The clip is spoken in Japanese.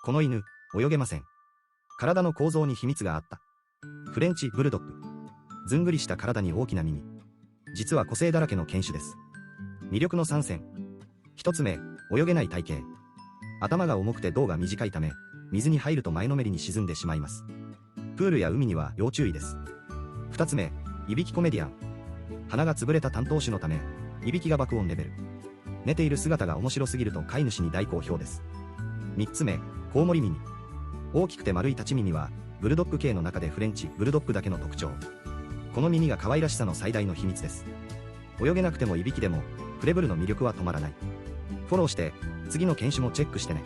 この犬、泳げません。体の構造に秘密があった。フレンチブルドッグ。ずんぐりした体に大きな耳。実は個性だらけの犬種です。魅力の3選。1つ目、泳げない体型。頭が重くて胴が短いため、水に入ると前のめりに沈んでしまいます。プールや海には要注意です。2つ目、いびきコメディアン。鼻が潰れた担当種のため、いびきが爆音レベル。寝ている姿が面白すぎると飼い主に大好評です。3つ目、コウモリ耳。大きくて丸い立ち耳は、ブルドッグ系の中でフレンチブルドッグだけの特徴。この耳が可愛らしさの最大の秘密です。泳げなくてもいびきでも、フレブルの魅力は止まらない。フォローして、次の犬種もチェックしてね。